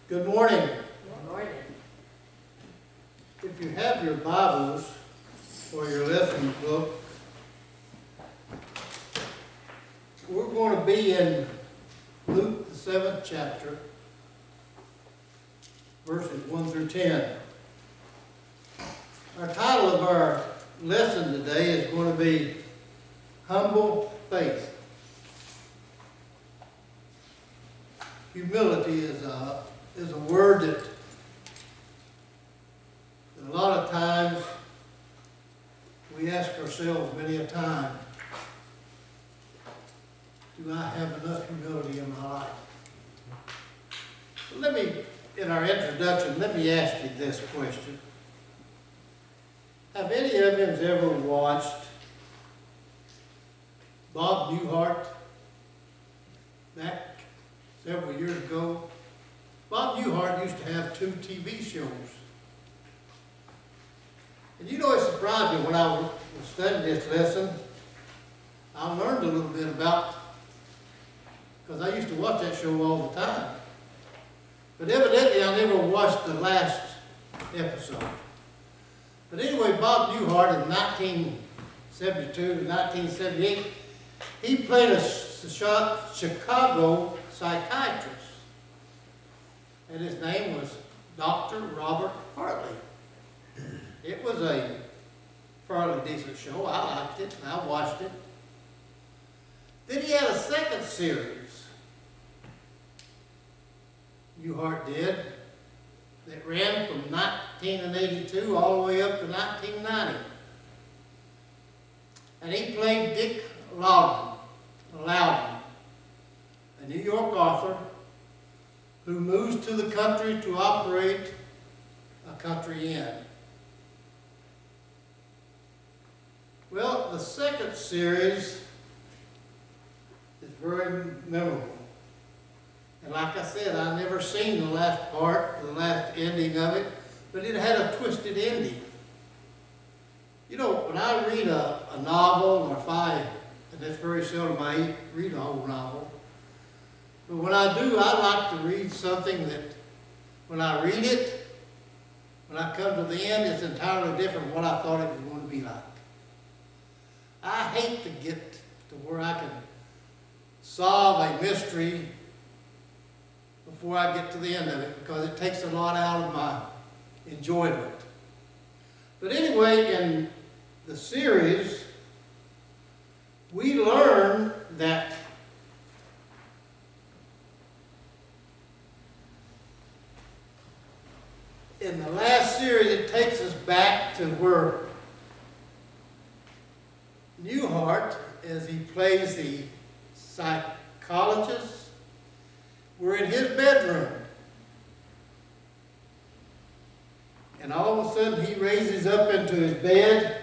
Good morning. Good morning. If you have your Bibles or your lesson book, we're going to be in Luke, the 7th chapter, verses 1 through 10. Our title of our lesson today is going to be Humble Faith. Humility is a word that a lot of times we ask ourselves many a time, do I have enough humility in my life? In our introduction, let me ask you this question. Have any of you ever watched Bob Newhart back several years ago? Bob Newhart used to have 2 TV shows. And you know, it surprised me when I was studying this lesson. I learned a little bit about, because I used to watch that show all the time. But evidently I never watched the last episode. But anyway, Bob Newhart in 1972 to 1978, he played a Chicago psychiatrist. And his name was Dr. Robert Hartley. It was a fairly decent show. I liked it and I watched it. Then he had a second series, Newhart did, that ran from 1982 all the way up to 1990. And he played Dick Loudon, a New York author who moves to the country to operate a country inn. Well, the second series is very memorable. And like I said, I've never seen the last part, the last ending of it, but it had a twisted ending. You know, when I read a novel, or and that's very seldom I read a whole novel, but when I do, I like to read something that, when I read it, when I come to the end, it's entirely different from what I thought it was going to be like. I hate to get to where I can solve a mystery before I get to the end of it, because it takes a lot out of my enjoyment. But anyway, in the series, we learn that in the last series, it takes us back to where Newhart, as he plays the psychologist, we're in his bedroom. And all of a sudden he raises up into his bed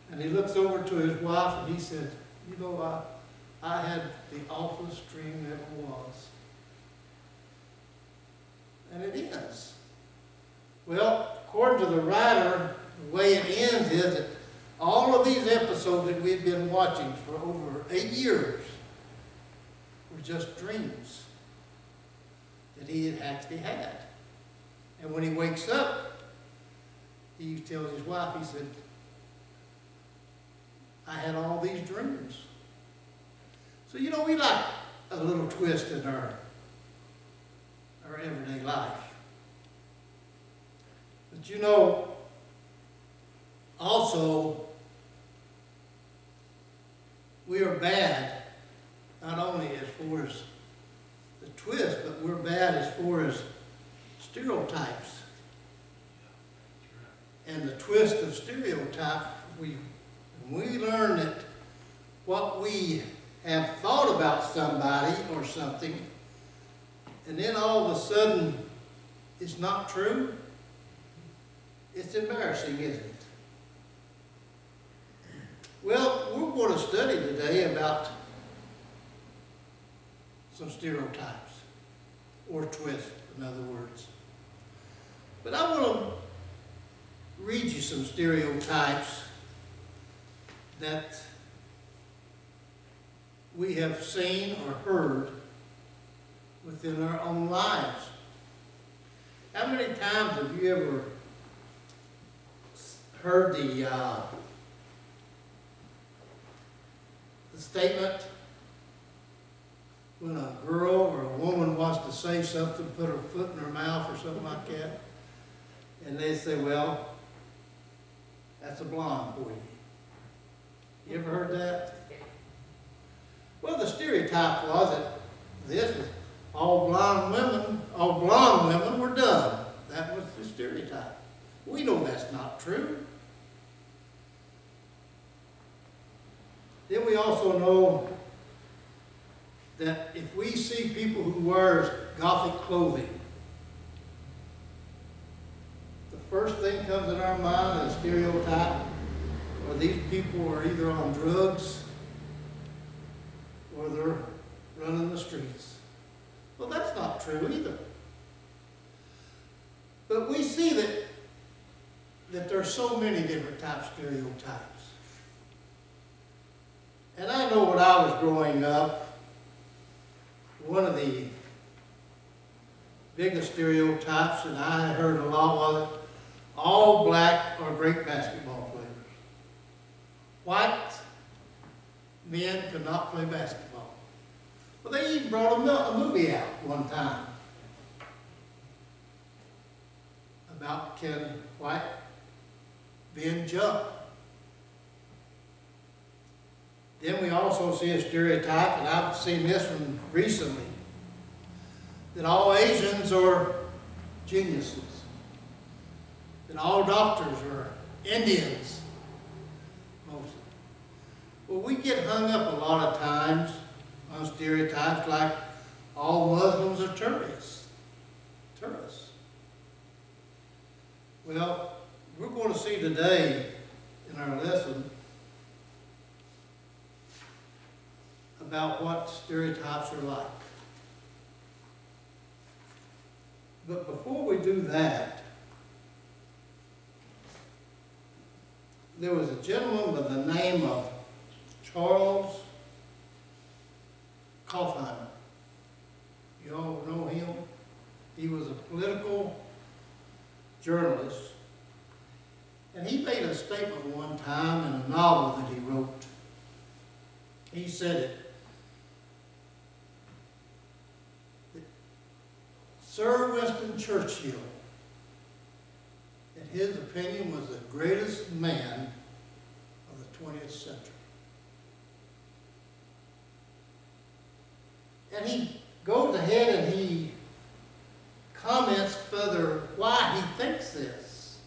and he looks over to his wife and he said, you know, I had the awfulest dream ever was. And it is. Well, according to the writer, the way it ends is that all of these episodes that we've been watching for over 8 years were just dreams that he had actually had. And when he wakes up, he tells his wife, he said, I had all these dreams. So, you know, we like a little twist in our everyday life. But you know, also, we are bad, not only as far as the twist, but we're bad as far as stereotypes. And the twist of stereotype, we learn that what we have thought about somebody or something, and then all of a sudden it's not true, it's embarrassing, isn't it? Well, we're going to study today about some stereotypes, or twists, in other words. But I want to read you some stereotypes that we have seen or heard within our own lives. How many times have you ever heard the statement when a girl or a woman wants to say something, put her foot in her mouth or something like that, and they say, well, that's a blonde for you. You ever heard that? Well, the stereotype was that this was all blonde women were dumb. That was the stereotype. We know that's not true. Then we also know that if we see people who wear Gothic clothing, the first thing comes in our mind is stereotype, or these people are either on drugs or they're running the streets. Well, that's not true either. But we see that there are so many different types of stereotypes. And I know when I was growing up, one of the biggest stereotypes that I heard a lot was all black are great basketball players. White men could not play basketball. Well, they even brought a movie out one time about can white men jump. Then we also see a stereotype, and I've seen this one recently, that all Asians are geniuses, that all doctors are Indians, mostly. Well, we get hung up a lot of times on stereotypes like all Muslims are tourists. Well, we're going to see today in our lesson about what stereotypes are like. But before we do that, there was a gentleman by the name of Charles Kaufman. You all know him? He was a political journalist, and he made a statement one time in a novel that he wrote. He said it. Sir Winston Churchill, in his opinion, was the greatest man of the 20th century. And he goes ahead and he comments further why he thinks this.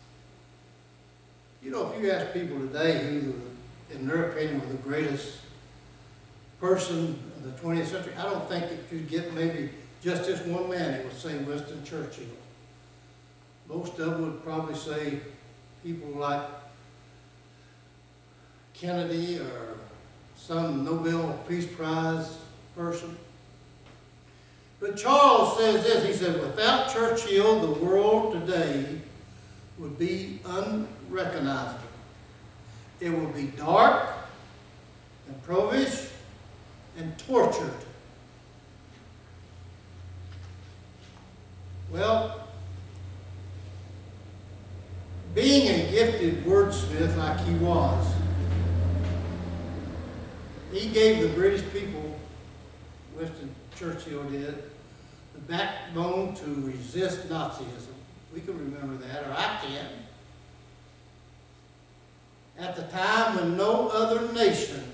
You know, if you ask people today who, in their opinion, was the greatest person of the 20th century, I don't think that you'd get maybe just this one man that would say Winston Churchill. Most of them would probably say people like Kennedy or some Nobel Peace Prize person. But Charles says this, he said, without Churchill, the world today would be unrecognizable. It would be dark and impoverished and tortured. Well, being a gifted wordsmith like he was, he gave the British people, Winston Churchill did, the backbone to resist Nazism. We can remember that, or I can. At the time when no other nation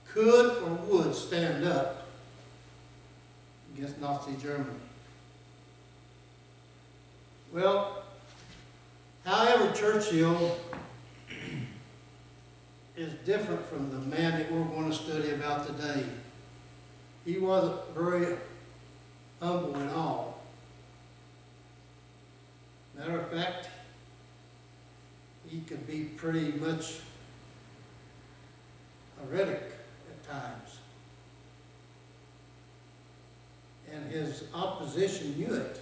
could or would stand up against Nazi Germany. Well, however, Churchill is different from the man that we're going to study about today. He wasn't very humble at all. Matter of fact, he could be pretty much a rhetoric at times. And his opposition knew it.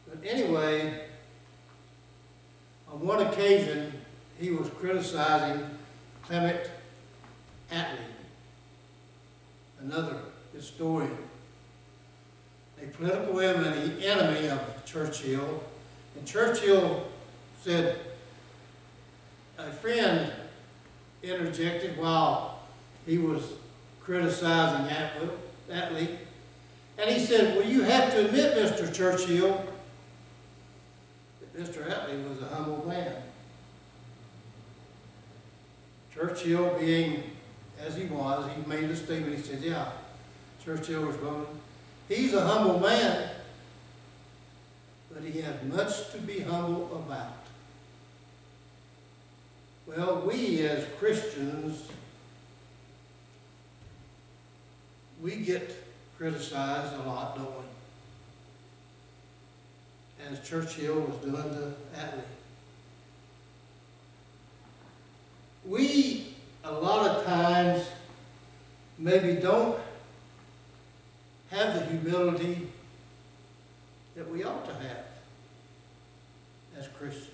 But anyway, on one occasion, he was criticizing Clement Attlee. another historian, a political enemy of Churchill. And Churchill said, a friend interjected while he was criticizing Attlee, and he said, well, you have to admit, Mr. Churchill, that Mr. Attlee was a humble man. Churchill, being as he was, he made a statement. He said, yeah, Churchill was wrong. He's a humble man, but he has much to be humble about. Well, we as Christians, we get criticized a lot, don't we? As Churchill was doing to Attlee. We, a lot of times, maybe don't have the humility that we ought to have as Christians.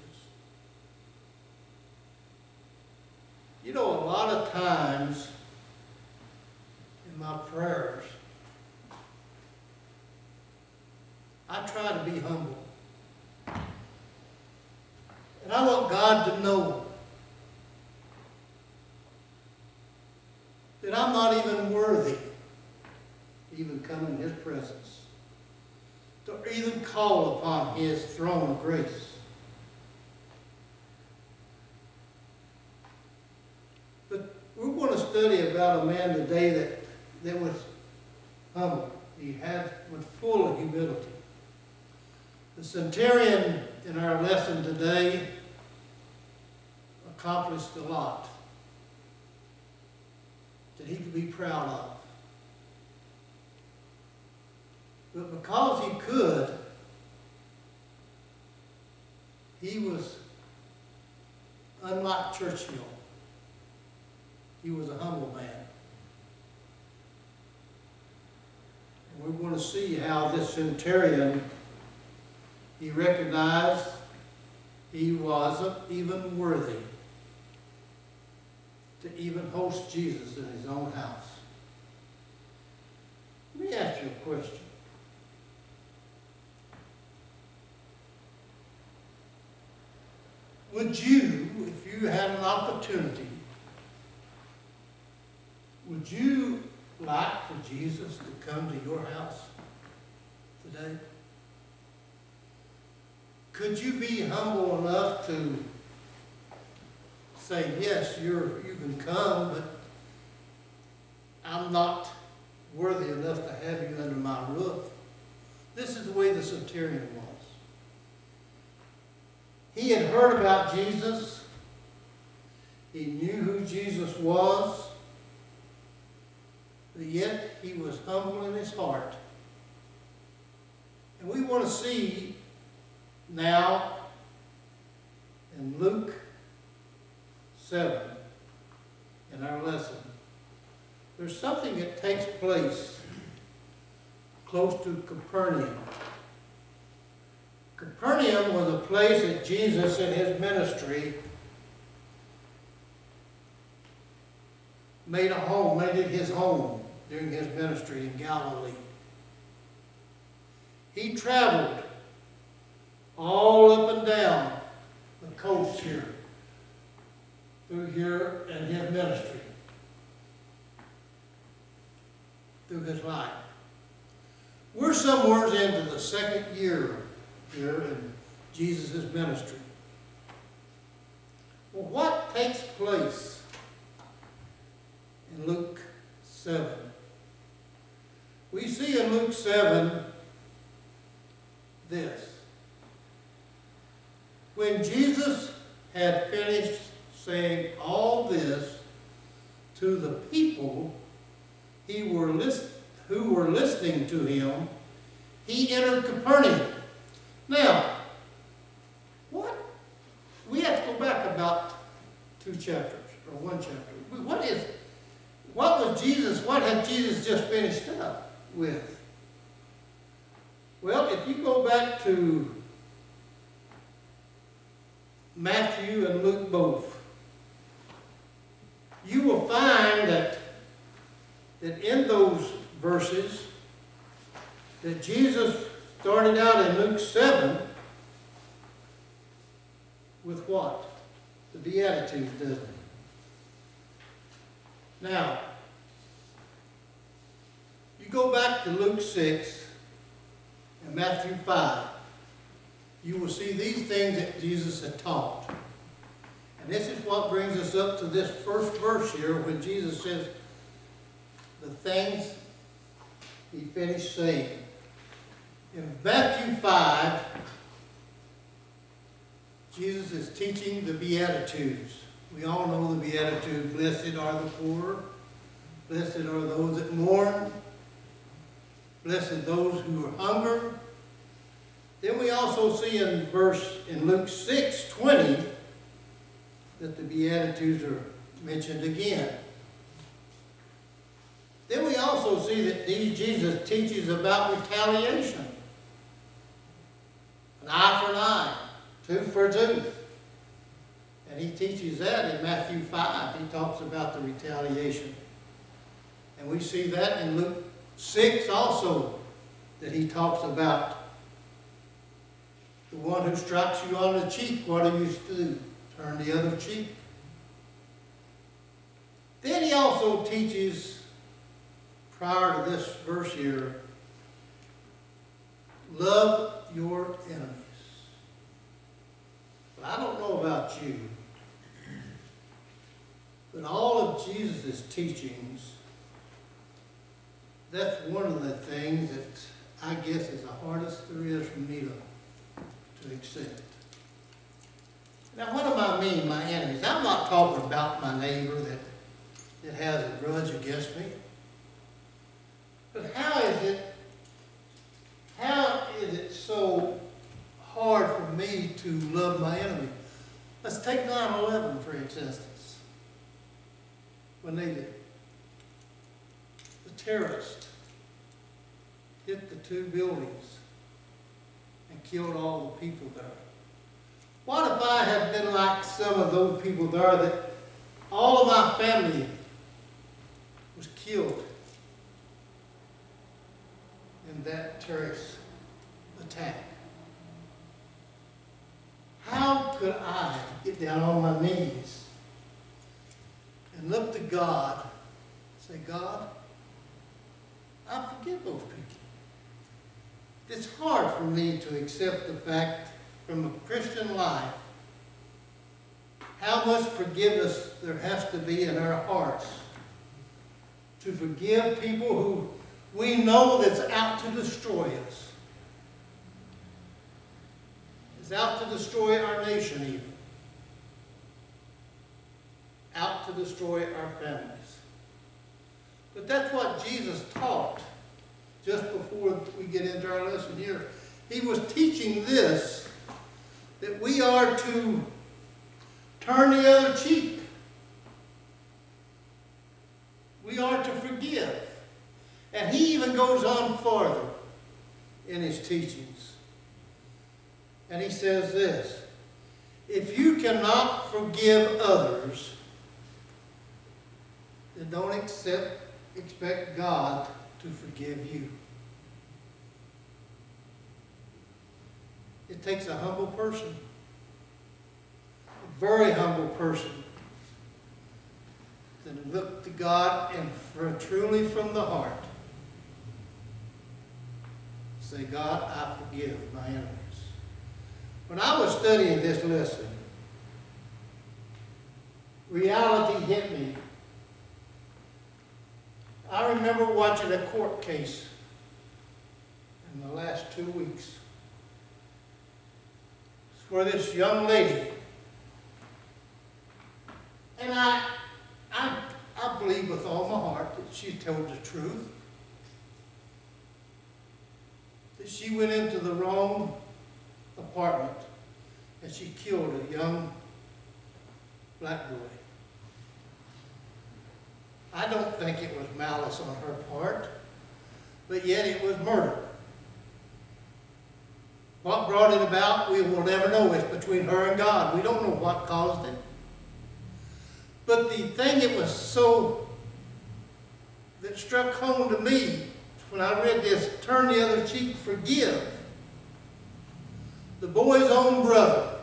You know, a lot of times in my prayers, I try to be humble. And I want God to know that I'm not even worthy to even come in His presence, to even call upon His throne of grace. But we're going to study about a man today that was humble. He was full of humility. The centurion in our lesson today accomplished a lot that he could be proud of. But because he could, he was unlike Churchill. He was a humble man. And we're going to see how this centurion, he recognized he wasn't even worthy to even host Jesus in his own house. Let me ask you a question. Would you, if you had an opportunity, would you like for Jesus to come to your house today? Could you be humble enough to say, yes, you can come, but I'm not worthy enough to have you under my roof? This is the way the centurion was. He had heard about Jesus. He knew who Jesus was. But yet he was humble in his heart. And we want to see now in Luke 7 in our lesson, there's something that takes place close to Capernaum. Capernaum was a place that Jesus in his ministry made it his home during his ministry in Galilee. He traveled all up and down the coast here, through here in his ministry, through his life. We're somewhere into the second year here in Jesus' ministry. Well, what takes place in Luke 7? We see in Luke 7 this. When Jesus had finished saying all this to the people who were listening to him, he entered Capernaum. Now, we have to go back about 2 chapters, or 1 chapter. What had Jesus just finished up with? Well, if you go back to Matthew and Luke both, you will find that that in those verses that Jesus started out in Luke 7 with what? The Beatitudes, doesn't he? Now, you go back to Luke 6 and Matthew 5, you will see these things that Jesus had taught. And this is what brings us up to this first verse here when Jesus says, the things he finished saying. In Matthew 5, Jesus is teaching the Beatitudes. We all know the Beatitudes. Blessed are the poor. Blessed are those that mourn. Blessed those who are hungry. Then we also see in Luke 6:20 that the Beatitudes are mentioned again. Then we also see that Jesus teaches about retaliation. An eye for an eye, tooth for a tooth. And he teaches that in Matthew 5. He talks about the retaliation. And we see that in Luke 6 also, that he talks about the one who strikes you on the cheek, what are you to do? Turn the other cheek. Then he also teaches, prior to this verse here, love your enemies. But I don't know about you, but all of Jesus' teachings, that's one of the things that I guess is the hardest there is for me to accept. Now, what do I mean, my enemies? I'm not talking about my neighbor that has a grudge against me. But how is it so hard for me to love my enemy? Let's take 9/11, for instance. When they did. The terrorists hit the 2 buildings and killed all the people there. What if I had been like some of those people there that all of my family was killed in that terrorist attack? How could I get down on my knees and look to God and say, God, I forgive those people? It's hard for me to accept the fact from a Christian life how much forgiveness there has to be in our hearts to forgive people who we know that's out to destroy us. It's out to destroy our nation even. Out to destroy our families. But that's what Jesus taught just before we get into our lesson here. He was teaching this, that we are to turn the other cheek. We are to forgive. And he even goes on farther in his teachings. And he says this, if you cannot forgive others, then don't expect God to forgive you. It takes a humble person, a very humble person, to look to God and truly from the heart say, God, I forgive my enemies. When I was studying this lesson, reality hit me. I remember watching a court case in the last 2 weeks where this young lady, and I believe with all my heart that she told the truth, that she went into the wrong apartment and she killed a young black boy. I don't think it was malice on her part, but yet it was murder. What brought it about, we will never know. It's between her and God. We don't know what caused it. But the thing that was so that struck home to me when I read this, turn the other cheek, forgive. The boy's own brother.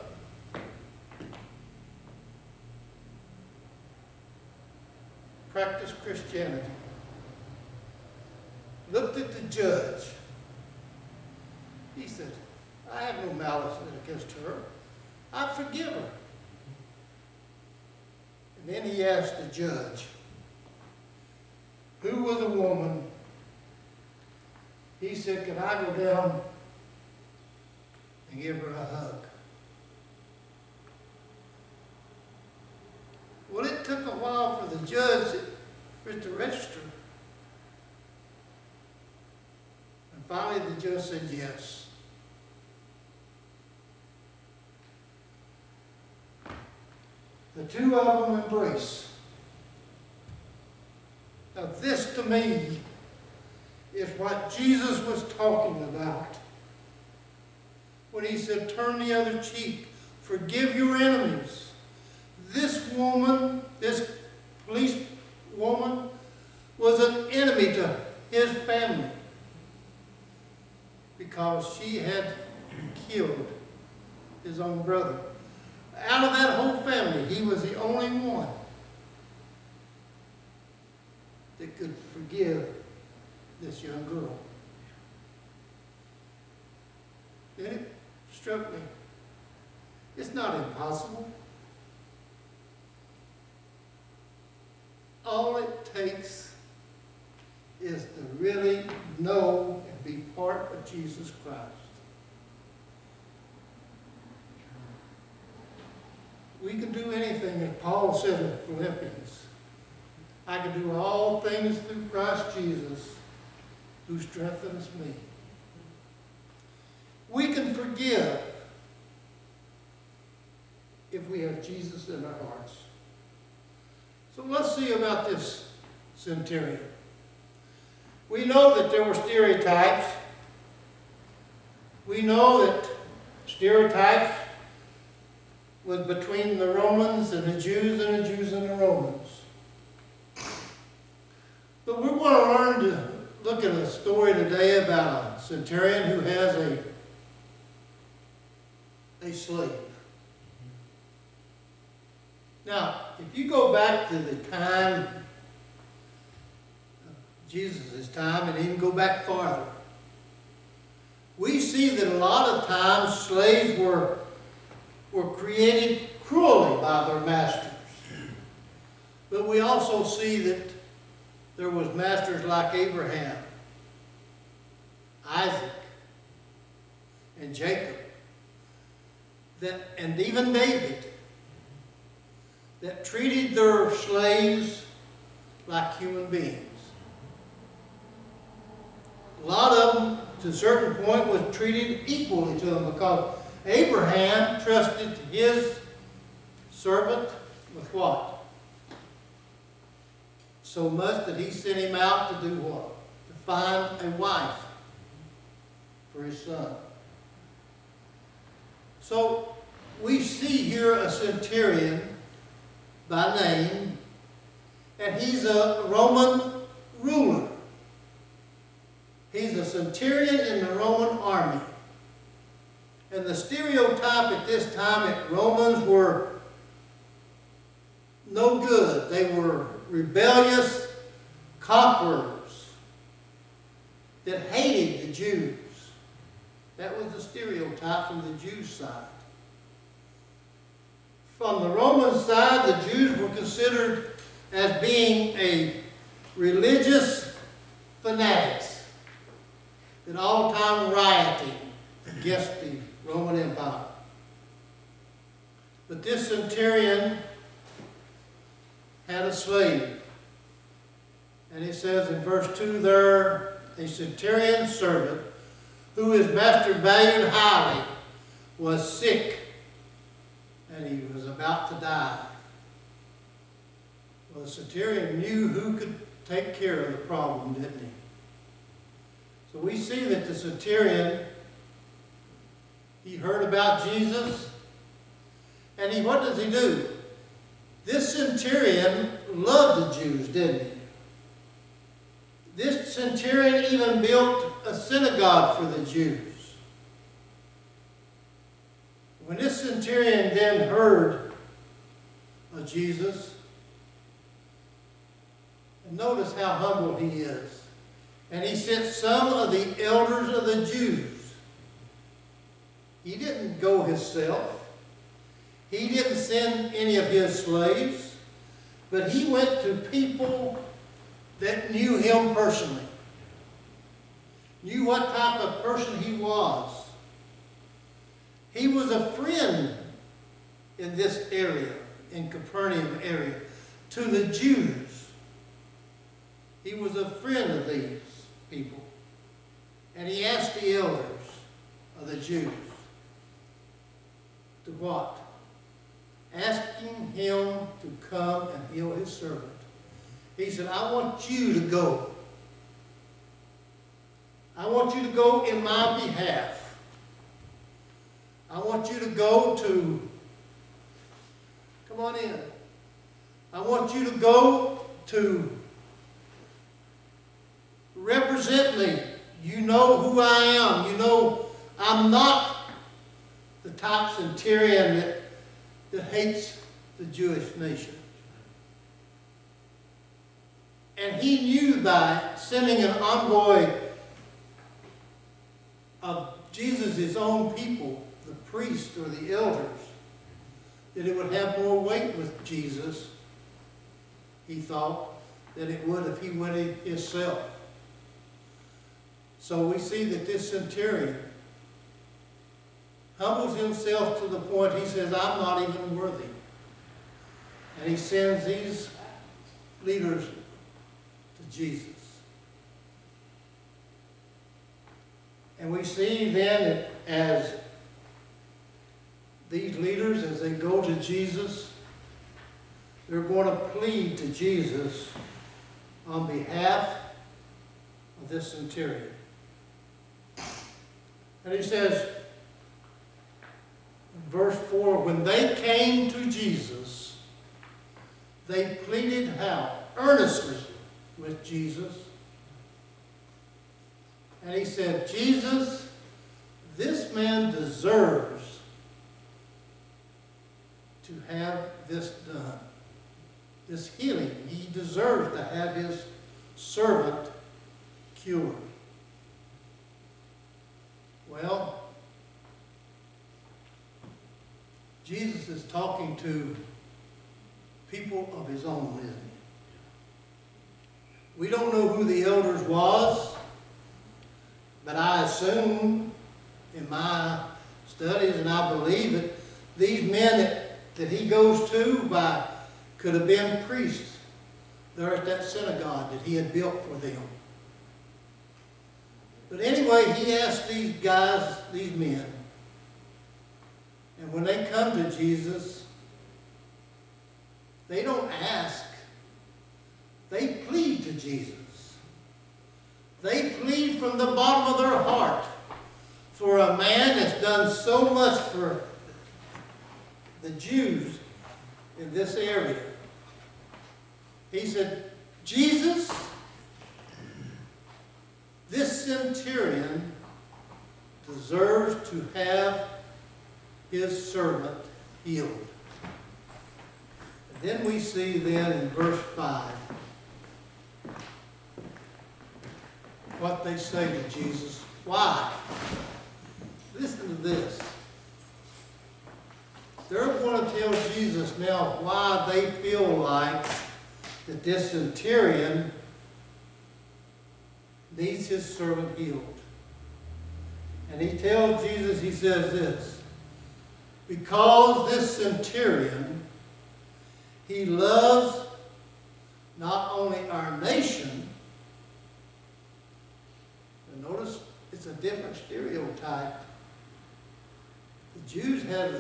Practiced Christianity. Looked at the judge. He said, I have no malice against her. I forgive her. And then he asked the judge, who was a woman? He said, can I go down and give her a hug? Well, it took a while for the judge for it to register. And finally the judge said yes. The two of them embrace. Now this to me is what Jesus was talking about when he said, turn the other cheek, forgive your enemies. This woman, this police woman, was an enemy to his family because she had killed his own brother. Out of that whole family, he was the only one that could forgive this young girl. Then it struck me. It's not impossible. All it takes is to really know and be part of Jesus Christ. We can do anything, as Paul said in Philippians. I can do all things through Christ Jesus, who strengthens me. We can forgive if we have Jesus in our hearts. So let's see about this centurion. We know that there were stereotypes. We know that stereotypes was between the Romans and the Jews and the Jews and the Romans. But we're going to learn to look at a story today about a centurion who has a slave. Now, if you go back to the time of Jesus' time and even go back farther, we see that a lot of times slaves were created cruelly by their masters. But we also see that there was masters like Abraham, Isaac, and Jacob, and even David, that treated their slaves like human beings. A lot of them, to a certain point, was treated equally to them because Abraham trusted his servant with what? So much that he sent him out to do what? To find a wife for his son. So we see here a centurion by name, and he's a Roman ruler. He's a centurion in the Roman army. And the stereotype at this time that Romans were no good. They were rebellious conquerors that hated the Jews. That was the stereotype from the Jews' side. From the Roman side, the Jews were considered as being a religious fanatics, at all time rioting against the Roman Empire. But this centurion had a slave. And it says in verse 2 there, a centurion servant who his master valued highly was sick, and he was about to die. Well, the centurion knew who could take care of the problem, didn't he? So we see that the centurion, he heard about Jesus, and what does he do? This centurion loved the Jews, didn't he? centurion even built a synagogue for the Jews. When this centurion then heard of Jesus, and notice how humble he is, and he sent some of the elders of the Jews. He didn't go himself. He didn't send any of his slaves, but he went to people that knew him personally, knew what type of person he was. He was a friend in this area, in Capernaum area, to the Jews. He was a friend of these people. And he asked the elders of the Jews to what? Asking him to come and heal his servant. He said, I want you to go. I want you to go in my behalf. I want you to go to, come on in. I want you to go to represent me. You know who I am. You know I'm not the type centurion that hates the Jewish nation. And he knew by sending an envoy of Jesus' own people, the priests or the elders, that it would have more weight with Jesus, he thought, than it would if he went himself. So we see that this centurion humbles himself to the point he says, I'm not even worthy. And he sends these leaders to Jesus. And we see then that as these leaders, as they go to Jesus, they're going to plead to Jesus on behalf of this centurion. And he says, in verse 4, when they came to Jesus, they pleaded how? Earnestly with Jesus. And he said, Jesus, this man deserves to have this done. This healing. He deserves to have his servant cured. Well, Jesus is talking to people of his own, isn't he? We don't know who the elders was, but I assume in my studies, and I believe it, these men that he goes to could have been priests there at that synagogue that he had built for them. But anyway, he asked these guys, these men, and when they come to Jesus, they don't ask, they plead to Jesus. They plead from the bottom of their heart for a man that's done so much for the Jews in this area. He said, Jesus, this centurion deserves to have his servant healed. And then we see then in verse 5 what they say to Jesus. Why? Listen to this. They're going to tell Jesus now why they feel like that this centurion needs his servant healed. And he tells Jesus, he says this, because this centurion, he loves not only our nation, and notice it's a different stereotype. The Jews had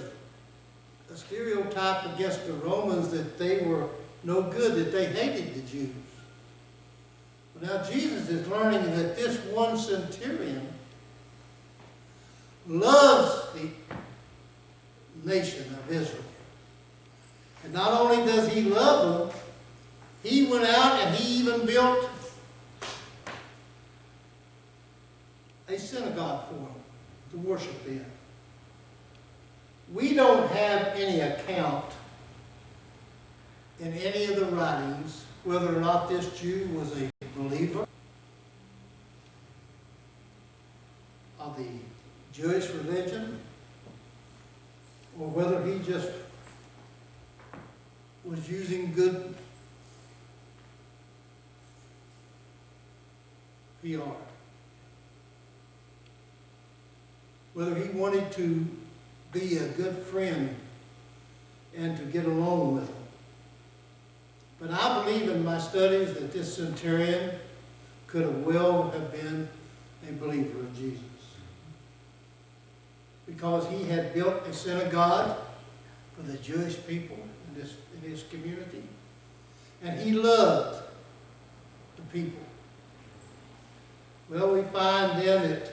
a stereotype against the Romans that they were no good, that they hated the Jews. But now Jesus is learning that this one centurion loves the nation of Israel. And not only does he love them, he went out and he even built a synagogue for them to worship in. We don't have any account in any of the writings whether or not this Jew was a believer of the Jewish religion, or whether he just was using good PR. Whether he wanted to be a good friend and to get along with them. But I believe in my studies that this centurion could have well have been a believer of Jesus. Because he had built a synagogue for the Jewish people in his community. And he loved the people. Well, we find then that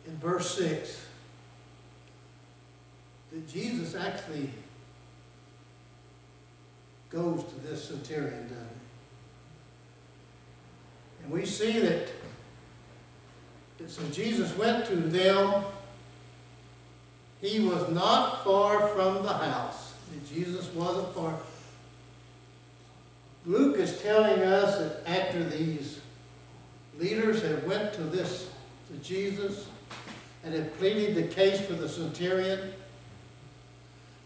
in verse 6 that Jesus actually goes to this centurion, doesn't he? And we see that so Jesus went to them. He was not far from the house. Jesus wasn't far. Luke is telling us that after these leaders had went to Jesus and had pleaded the case for the centurion,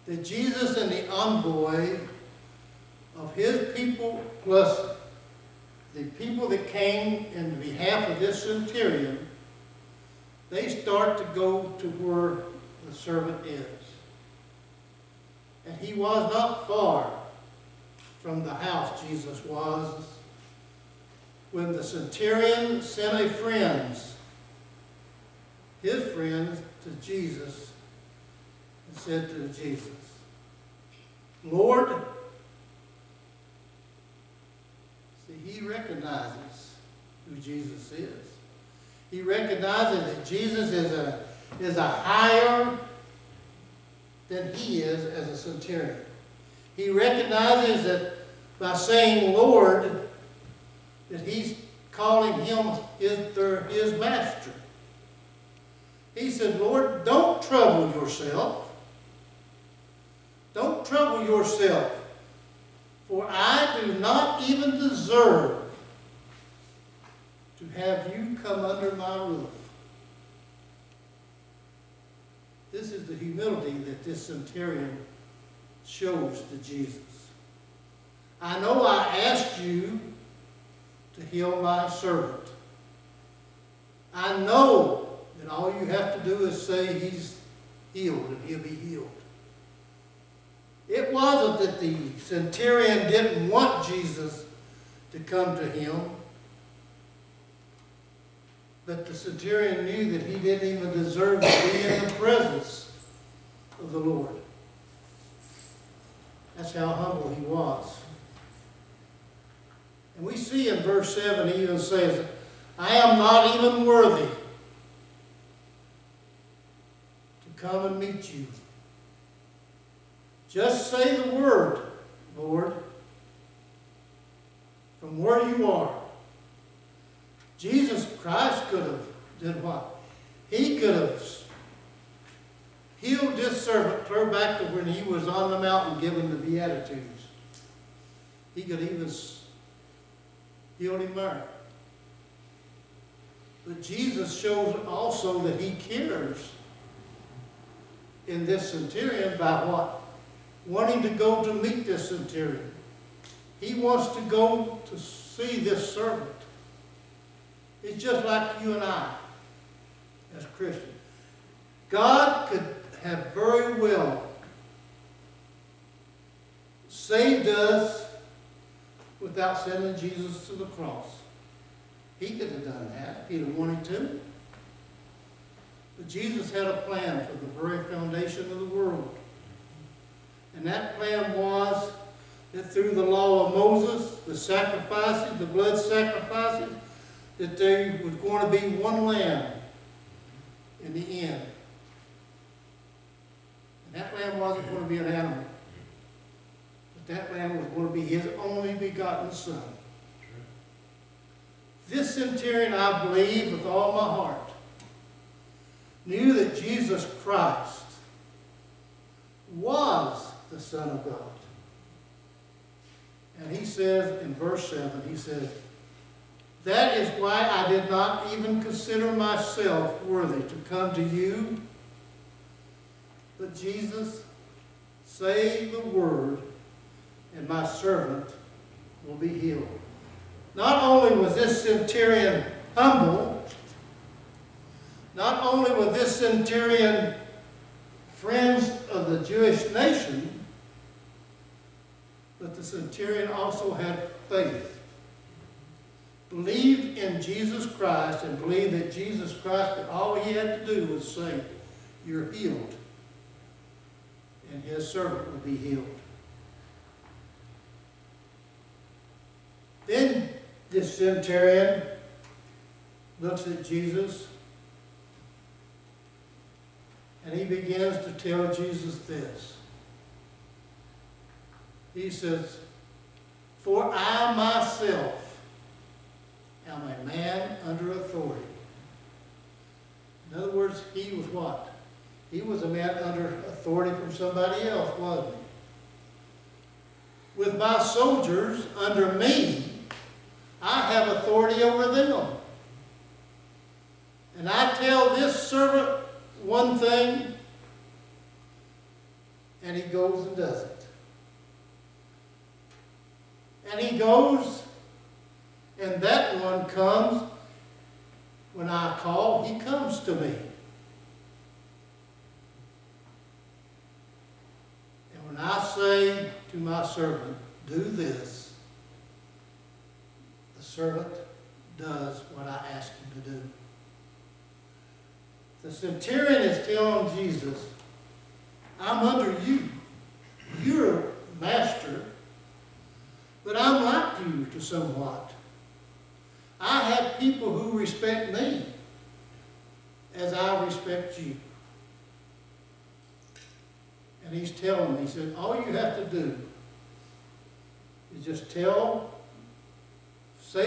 that Jesus and the envoy of his people plus the people that came in behalf of this centurion, they start to go to where the servant is. And he was not far from the house, Jesus was, when the centurion sent his friends, to Jesus and said to Jesus, Lord, see, he recognizes who Jesus is. He recognizes that Jesus is a higher than he is as a centurion. He recognizes that by saying Lord, that he's calling him his master. He said, Lord, don't trouble yourself. Don't trouble yourself, for I do not even deserve to have you come under my roof. This is the humility that this centurion shows to Jesus. I know I asked you to heal my servant. I know that all you have to do is say he's healed and he'll be healed. It wasn't that the centurion didn't want Jesus to come to him, but the centurion knew that he didn't even deserve to be in the presence of the Lord. That's how humble he was. And we see in verse 7, he even says, I am not even worthy to come and meet you. Just say the word, Lord, from where you are. Jesus Christ could have did what? He could have healed this servant clear back to when he was on the mountain given the Beatitudes. He could even heal him there. But Jesus shows also that he cares in this centurion by what? Wanting to go to meet this centurion. He wants to go to see this servant. It's just like you and I as Christians. God could have very well saved us without sending Jesus to the cross. He could have done that if he'd have wanted to. But Jesus had a plan for the very foundation of the world. And that plan was that through the law of Moses, the sacrifices, the blood sacrifices, that there was going to be one lamb in the end. And that lamb wasn't going to be an animal. But that lamb was going to be his only begotten Son. This centurion, I believe with all my heart, knew that Jesus Christ was the Son of God. And he says in verse 7, he says, "That is why I did not even consider myself worthy to come to you. But Jesus, say the word, and my servant will be healed." Not only was this centurion humble, not only was this centurion friends of the Jewish nation, but the centurion also had faith. Believed in Jesus Christ and believed that Jesus Christ, that all he had to do was say, "You're healed," and his servant would be healed. Then this centurion looks at Jesus and he begins to tell Jesus this. He says, "For I myself am a man under authority." In other words, he was what? He was a man under authority from somebody else, wasn't he? "With my soldiers under me, I have authority over them. And I tell this servant one thing, and he goes and does it. And he goes, and that one comes. When I call, he comes to me. And when I say to my servant, 'Do this,' the servant does what I ask him to do." The centurion is telling Jesus, "I'm under you. You're a master, but I'm like you to somewhat. I have people who respect me as I respect you." And he's telling me, he said, all you have to do is just say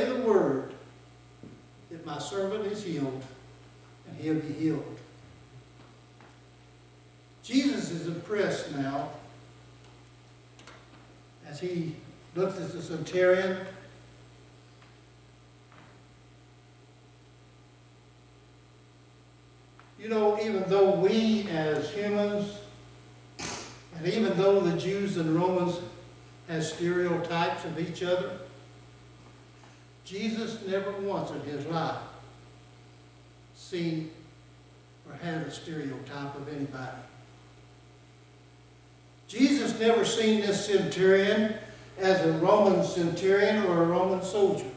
the word that my servant is healed, and he'll be healed. Jesus is impressed now as he looks at the centurion. You know, even though we as humans, and even though the Jews and Romans had stereotypes of each other, Jesus never once in his life seen or had a stereotype of anybody. Jesus never seen this centurion as a Roman centurion or a Roman soldier.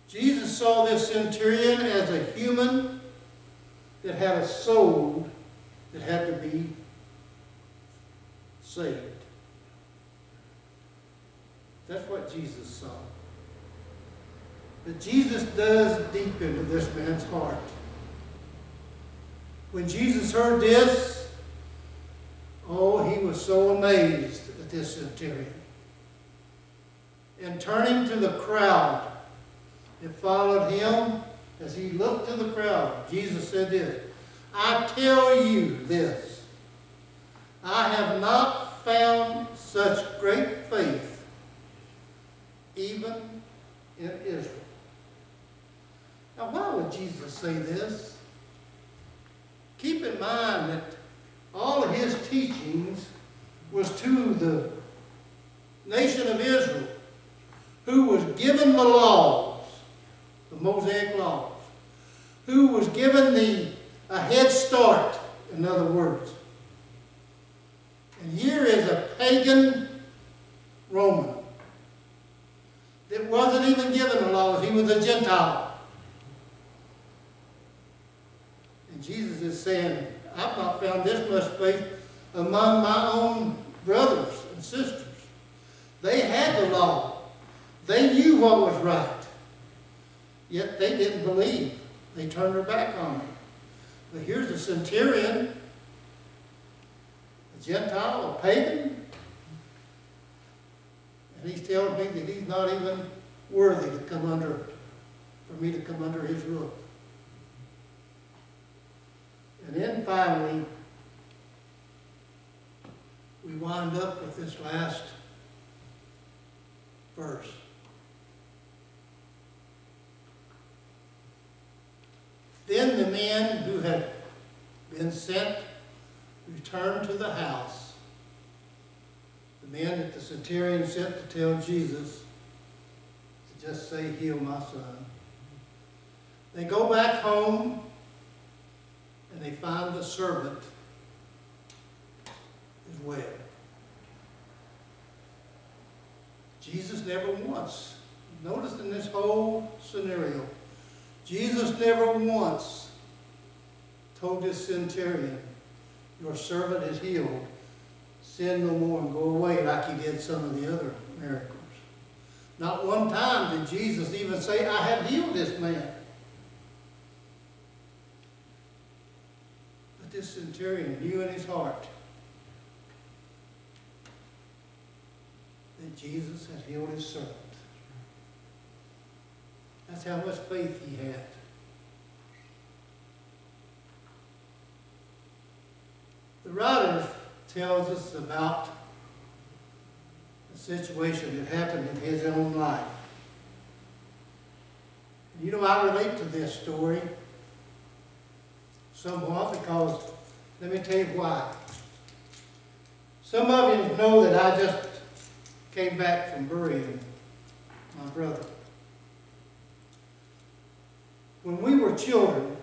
Jesus saw this centurion as a human that had a soul that had to be saved. That's what Jesus saw. But Jesus does deep into this man's heart. When Jesus heard this, oh, he was so amazed at this centurion. And turning to the crowd that followed him, as he looked to the crowd, Jesus said this, "I tell you this, I have not found such great faith even in Israel." Now, why would Jesus say this? Keep in mind that all of his teachings was to the nation of Israel, who was given the laws, the Mosaic laws, who was given a head start, in other words. And here is a pagan Roman that wasn't even given the laws. He was a Gentile. And Jesus is saying, I've not found this much faith among my own brothers and sisters. They had the law. They knew what was right. Yet they didn't believe. They turned their back on it. But here's a centurion, a Gentile, a pagan, and he's telling me that he's not even worthy to come under, for me to come under his roof. And then finally, we wind up with this last verse. Then the men who had been sent returned to the house. The men that the centurion sent to tell Jesus to just say, heal my son. They go back home and they find the servant is well. Jesus never once, notice in this whole scenario, Jesus never once told this centurion, your servant is healed, sin no more and go away, like he did some of the other miracles. Not one time did Jesus even say, I have healed this man. But this centurion knew in his heart that Jesus had healed his servant. That's how much faith he had. The writer tells us about a situation that happened in his own life. You know, I relate to this story somewhat because, let me tell you why. Some of you know that I just came back from burying my brother. When we were children,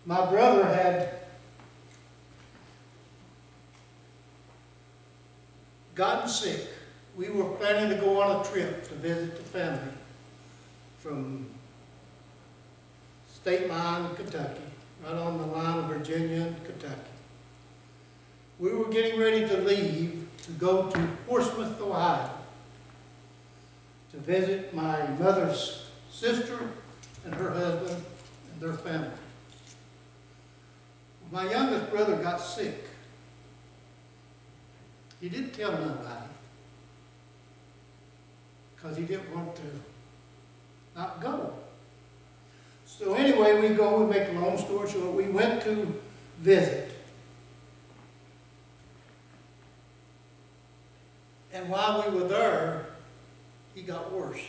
my brother had gotten sick. We were planning to go on a trip to visit the family from state line, Kentucky, right on the line of Virginia and Kentucky. We were getting ready to leave to go to Portsmouth, Ohio, to visit my mother's sister and her husband and their family. My youngest brother got sick. He didn't tell nobody because he didn't want to not go. So anyway, we go, we make a long story short, we went to visit. And while we were there, he got worse.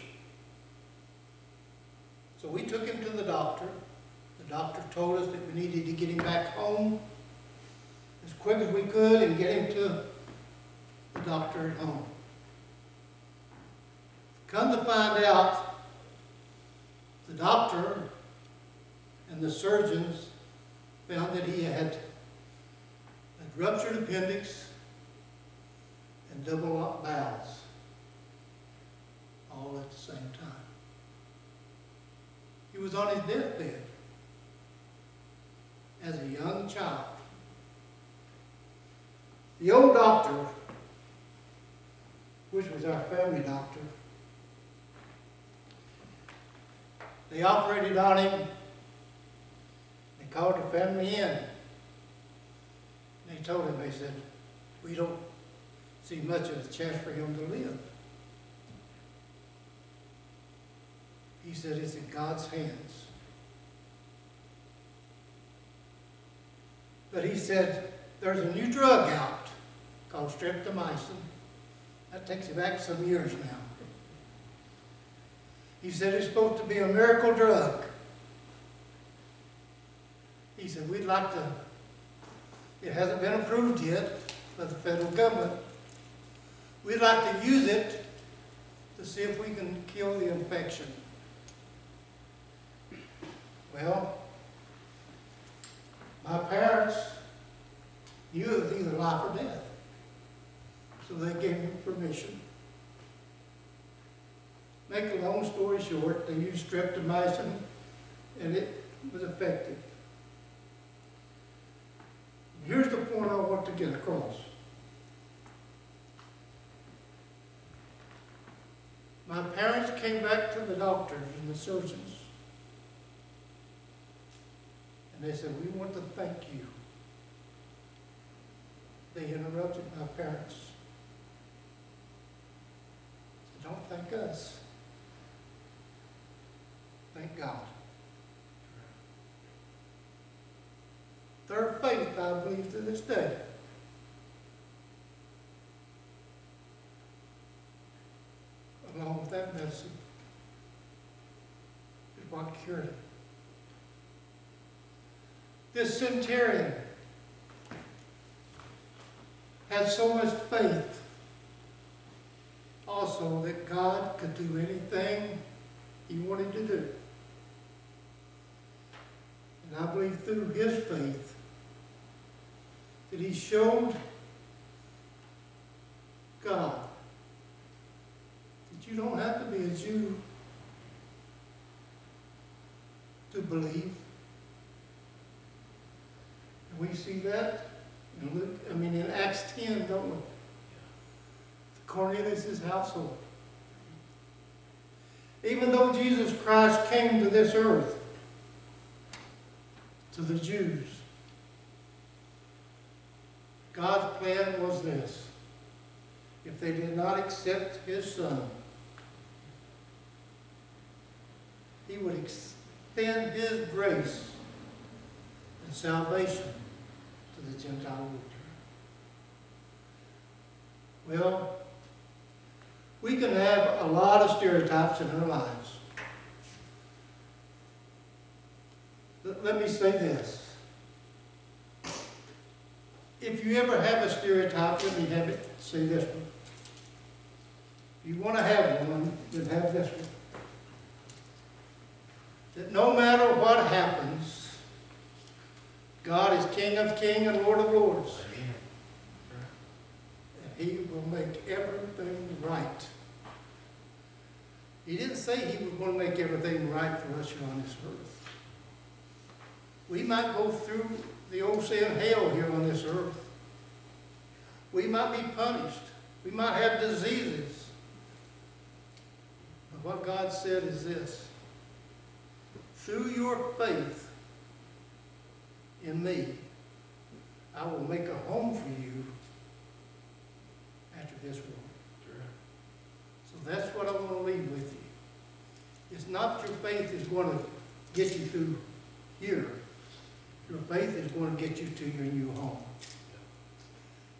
So we took him to the doctor. The doctor told us that we needed to get him back home as quick as we could and get him to the doctor at home. Come to find out, the doctor and the surgeons found that he had a ruptured appendix and double up bowels, all at the same time. He was on his deathbed as a young child. The old doctor, which was our family doctor, they operated on him. They called the family in. They told him, they said, we don't see much of a chance for him to live. He said, it's in God's hands. But he said, there's a new drug out called streptomycin. That takes you back some years now. He said, it's supposed to be a miracle drug. He said, we'd like to, it hasn't been approved yet by the federal government. We'd like to use it to see if we can kill the infection. Well, my parents knew it was either life or death. So they gave me permission. Make a long story short, they used streptomycin and it was effective. Here's the point I want to get across. My parents came back to the doctors and the surgeons. And they said, we want to thank you. They interrupted my parents. The Don't thank us. Thank God. Their faith, I believe, to this day. Along with that medicine, is what cured it. This centurion had so much faith also that God could do anything he wanted to do. And I believe through his faith that he showed God that you don't have to be a Jew to believe. And we see that in Luke, in Acts 10, don't we? Cornelius' household. Even though Jesus Christ came to this earth, to the Jews, God's plan was this. If they did not accept his Son, he would extend his grace and salvation to the Gentile world. Well, we can have a lot of stereotypes in our lives. Let me say this. If you ever have a stereotype, let me have it, say this one. If you want to have one, then have this one. That no matter what happens, God is King of kings and Lord of lords. And he will make everything right. He didn't say he was going to make everything right for us here on this earth. We might go through the ocean of hell here on this earth. We might be punished. We might have diseases. But what God said is this. Through your faith in me, I will make a home for you after this world. So that's what I want to leave with you. It's not that your faith is going to get you through here. Your faith is going to get you to your new home.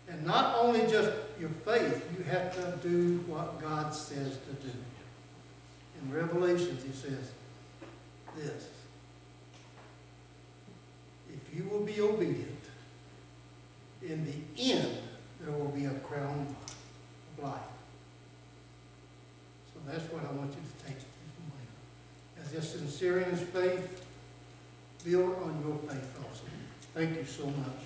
And not only just your faith, you have to do what God says to do. In Revelations, he says this. If you will be obedient, in the end, there will be a crown of life. So that's what I want you to take this morning. As this centurion's faith, build on your faith also. Thank you so much.